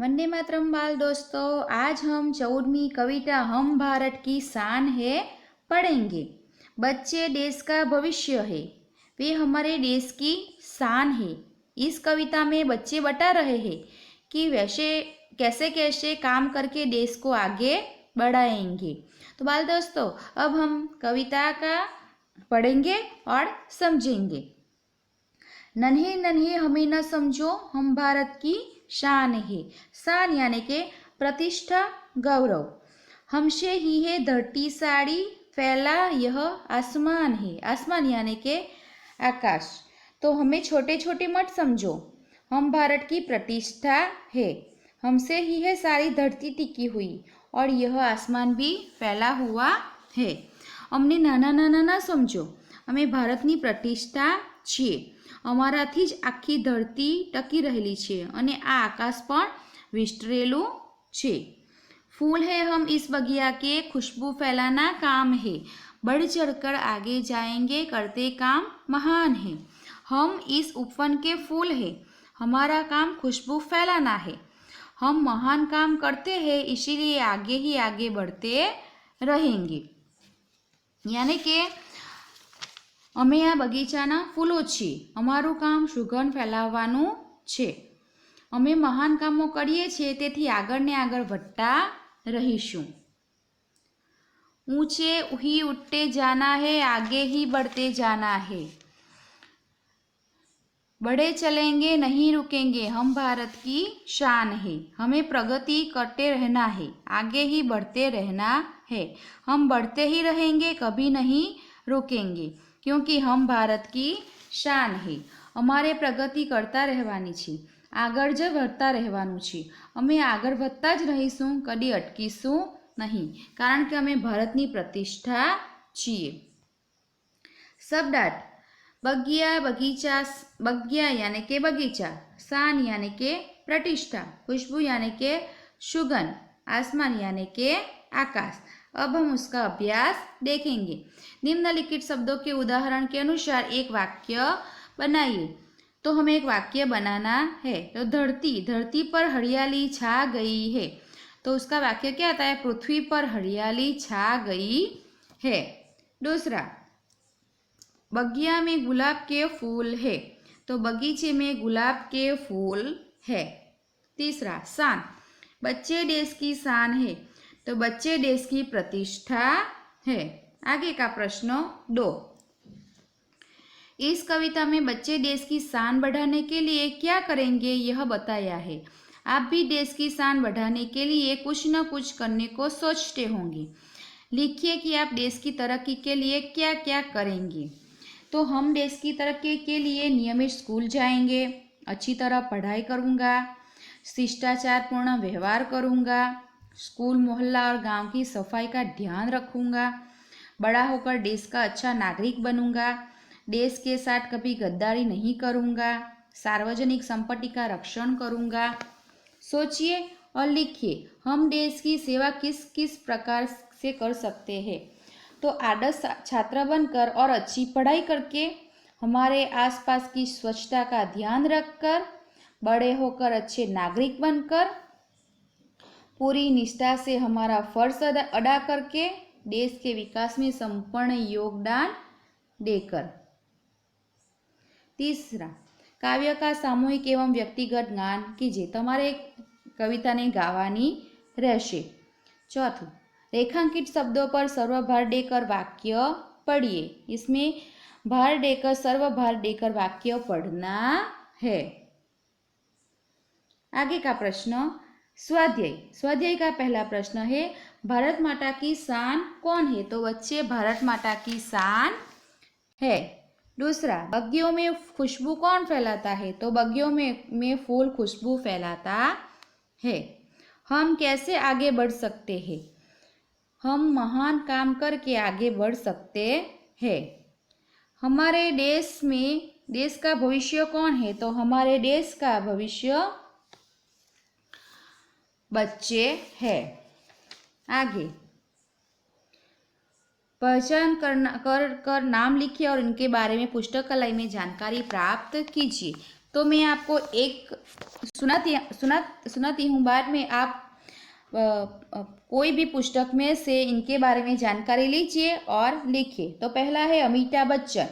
वंदे मातरम बाल दोस्तों, आज हम 14वीं कविता हम भारत की शान है पढ़ेंगे। बच्चे देश का भविष्य है, वे हमारे देश की शान है। इस कविता में बच्चे बता रहे हैं कि वैसे कैसे कैसे काम करके देश को आगे बढ़ाएंगे। तो बाल दोस्तों, अब हम कविता का पढ़ेंगे और समझेंगे। नन्हे नन्हे हमें न समझो, हम भारत की शान है। शान यानी के प्रतिष्ठा, गौरव। हमसे ही है धरती सारी, फैला यह आसमान है। आसमान यानी के आकाश। तो हमें छोटे छोटे मत समझो, हम भारत की प्रतिष्ठा है। हमसे ही है सारी धरती टिकी हुई और यह आसमान भी फैला हुआ है। अमने नाना नाना ना समझो, અમે ભારતની પ્રતિષ્ઠા છીએ। અમારાથી જ આખી ધરતી ટકી રહેલી છે અને આ આકાશ પણ વિસ્તરેલું છે। फूल है हम इस बगिया के, खुशबू फैलाना काम है। बढ़ चढ़कर आगे जाएंगे, करते काम महान है। हम इस उपवन के फूल है, हमारा काम खुशबू फैलाना है। हम महान काम करते हैं, इसीलिए आगे ही आगे बढ़ते रहेंगे। यानी कि અમે આ બગીચાના ફૂલો છીએ, અમારું કામ સુગંધ ફેલાવવાનું છે। અમે મહાન કામો કરીએ છીએ, તેથી આગળ ને આગળ વધતા રહીશું। ऊंचे ही उठते जाना है, आगे ही बढ़ते जाना है। बढ़े चलेंगे नहीं रुकेंगे, हम भारत की शान है। हमें प्रगति करते रहना है, आगे ही बढ़ते रहना है। हम बढ़ते ही रहेंगे, कभी नहीं रुकेंगे, क्योंकि हम भारत की शान है। અમારે પ્રગતિ કરતા રહેવાની છે, આગળ જ વધતા રહેવાનું છે। અમે આગળ વધતા જ રહીશું, કદી અટકીશું નહીં, કારણ કે અમે ભારતની પ્રતિષ્ઠા છીએ। શબ્દાર્થ: બગિયા, બગીચા। બગિયા यानी के बगीचा, शान यानी के प्रतिष्ठा, खुशबू यानी के सुगंध, आसमान यानी के आकाश। अब हम उसका अभ्यास देखेंगे। निम्नलिखित शब्दों के उदाहरण के अनुसार एक वाक्य बनाइए। तो हमें एक वाक्य बनाना है। तो धरती, धरती पर हरियाली छा गई है। तो उसका वाक्य क्या आता है? पृथ्वी पर हरियाली छा गई है। दूसरा, बगिया में गुलाब के फूल है। तो बगीचे में गुलाब के फूल है। तीसरा, शान, बच्चे देश की शान है। तो बच्चे देश की प्रतिष्ठा है। आगे का प्रश्न 2, इस कविता में बच्चे देश की शान बढ़ाने के लिए क्या करेंगे यह बताया है। आप भी देश की शान बढ़ाने के लिए कुछ न कुछ करने को सोचते होंगे। लिखिए कि आप देश की तरक्की के लिए क्या क्या करेंगे। तो हम देश की तरक्की के लिए नियमित स्कूल जाएंगे, अच्छी तरह पढ़ाई करूँगा, शिष्टाचार पूर्ण व्यवहार करूँगा, स्कूल, मोहल्ला और गांव की सफाई का ध्यान रखूँगा, बड़ा होकर देश का अच्छा नागरिक बनूँगा, देश के साथ कभी गद्दारी नहीं करूँगा, सार्वजनिक संपत्ति का रक्षण करूँगा। सोचिए और लिखिए, हम देश की सेवा किस किस प्रकार से कर सकते हैं। तो आदर्श छात्र बनकर और अच्छी पढ़ाई करके, हमारे आसपास की स्वच्छता का ध्यान रखकर, बड़े होकर अच्छे नागरिक बनकर, पूरी निष्ठा से हमारा फर्ज अदा करके, देश के विकास में संपूर्ण योगदान देकर। तीसरा, काव्य का सामूहिक एवं व्यक्तिगत गान कीजिए। તમારે कविताने गावानी રહેશે। चौथું, रेखांकित शब्दों पर सर्वभार देकर वाक्य पढ़िए। इसमें भार देकर, सर्वभार देकर वाक्य पढ़ना है। आगे का प्रश्न स्वाध्याय। स्वाध्याय का पहला प्रश्न है, भारत माता की शान कौन है। तो बच्चे, भारत माता की शान है। दूसरा, बगियों में खुशबू कौन फैलाता है। तो बगियों में फूल खुशबू फैलाता है। हम कैसे आगे बढ़ सकते हैं। हम महान काम करके आगे बढ़ सकते हैं। हमारे देश में, देश का भविष्य कौन है। तो हमारे देश का भविष्य बच्चे है। आगे, पहचान कर नाम लिखिए और इनके बारे में पुस्तकालय में जानकारी प्राप्त कीजिए। तो मैं आपको एक सुनाती हूँ, बाद में आप कोई भी पुस्तक में से इनके बारे में जानकारी लीजिए और लिखिए। तो पहला है अमिताभ बच्चन।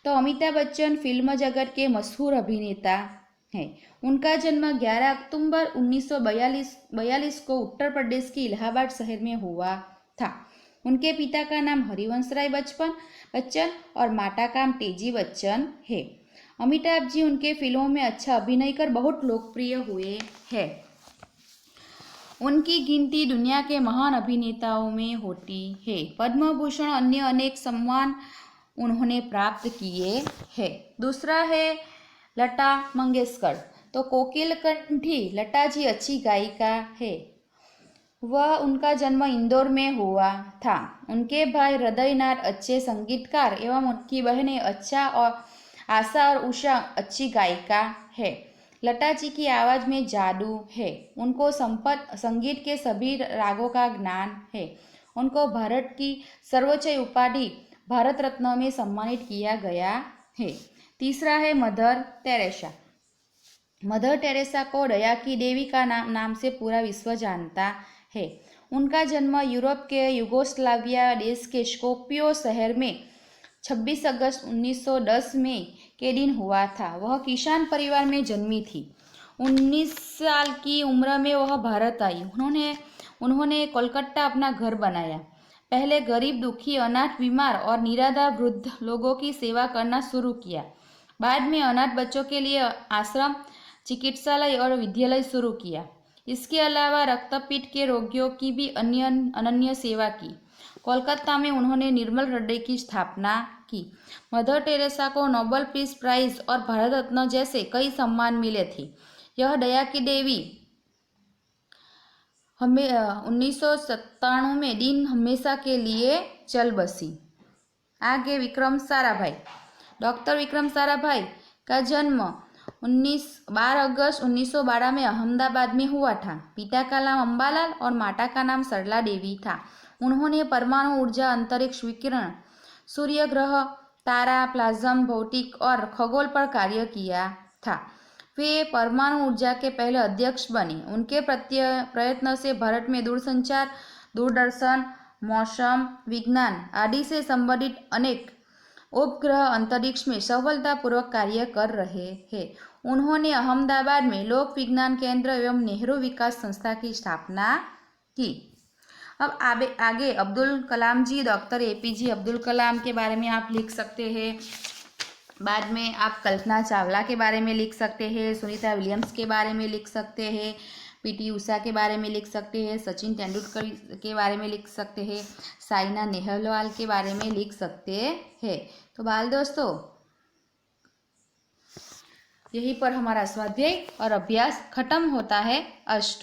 तो अमिताभ बच्चन फिल्म जगत के मशहूर अभिनेता हैं। उनका जन्म 11 अक्टूबर 1942 को उत्तर प्रदेश के इलाहाबाद शहर में हुआ था। उनके पिता का नाम हरिवंश राय बच्चन और माता का नाम तेजी बच्चन है। अमिताभ जी उनके फिल्मों में अच्छा अभिनय कर बहुत लोकप्रिय हुए हैं। उनकी गिनती दुनिया के महान अभिनेताओं में होती है। पद्म भूषण अन्य अनेक सम्मान उन्होंने प्राप्त किए हैं। दूसरा है लता मंगेशकर। तो कोकिल कंठी लता जी अच्छी गायिका है। वह उनका जन्म इंदौर में हुआ था। उनके भाई हृदयनाथ अच्छे संगीतकार एवं उनकी बहनें आशा और उषा अच्छी गायिका है। लता जी की आवाज़ में जादू है। उनको संगीत के सभी रागों का ज्ञान है। उनको भारत की सर्वोच्च उपाधि भारत रत्न में सम्मानित किया गया है। तीसरा है मदर टेरेसा। मदर टेरेसा को दया की देवी का नाम से पूरा विश्व जानता है। उनका जन्म यूरोप के युगोस्लाविया देश के स्कोपियो शहर में 26 अगस्त 1910 में के दिन हुआ था। वह किसान परिवार में जन्मी थी। 19 साल की उम्र में वह भारत आई। उन्होंने कोलकाता अपना घर बनाया। पहले गरीब, दुखी, अनाथ, बीमार और निराधार वृद्ध लोगों की सेवा करना शुरू किया। बाद में अनाथ बच्चों के लिए आश्रम, चिकित्सालय और विद्यालय शुरू किया। इसके अलावा रक्तपीठ के रोगियों की भी अनन्य सेवा की। कोलकाता में उन्होंने निर्मल हृदय की स्थापना की। मदर टेरेसा को नोबेल पीस प्राइज और भारत रत्न जैसे कई सम्मान मिले थे। यह दया की देवी हमें 1997 में दिन हमेशा के लिए चल बसी। आगे विक्रम साराभाई। डॉक्टर विक्रम साराभाई का जन्म 12 अगस्त 1912 में अहमदाबाद में हुआ था। पिता का नाम अंबालाल और माता का नाम सरला देवी था। उन्होंने परमाणु ऊर्जा, अंतरिक्ष विकिरण, सूर्य ग्रह, तारा, प्लाज्म, भौतिक और खगोल पर कार्य किया था। वे परमाणु ऊर्जा के पहले अध्यक्ष बने। उनके प्रयत्न से भारत में दूरसंचार, दूरदर्शन, मौसम विज्ञान आदि से संबंधित अनेक उपग्रह अंतरिक्ष में सफलतापूर्वक कार्य कर रहे हैं। उन्होंने अहमदाबाद में लोक विज्ञान केंद्र एवं नेहरू विकास संस्था की स्थापना की। अब आगे अब्दुल कलाम जी, डॉक्टर APJ अब्दुल कलाम के बारे में आप लिख सकते हैं। बाद में आप कल्पना चावला के बारे में लिख सकते हैं, सुनीता विलियम्स के बारे में लिख सकते हैं, PT उषा के बारे में लिख सकते हैं, सचिन तेंदुलकर के बारे में लिख सकते हैं, साइना नेहवाल के बारे में लिख सकते हैं। तो बाल दोस्तों, यहीं पर हमारा स्वाध्याय और अभ्यास खत्म होता है। अष्ट।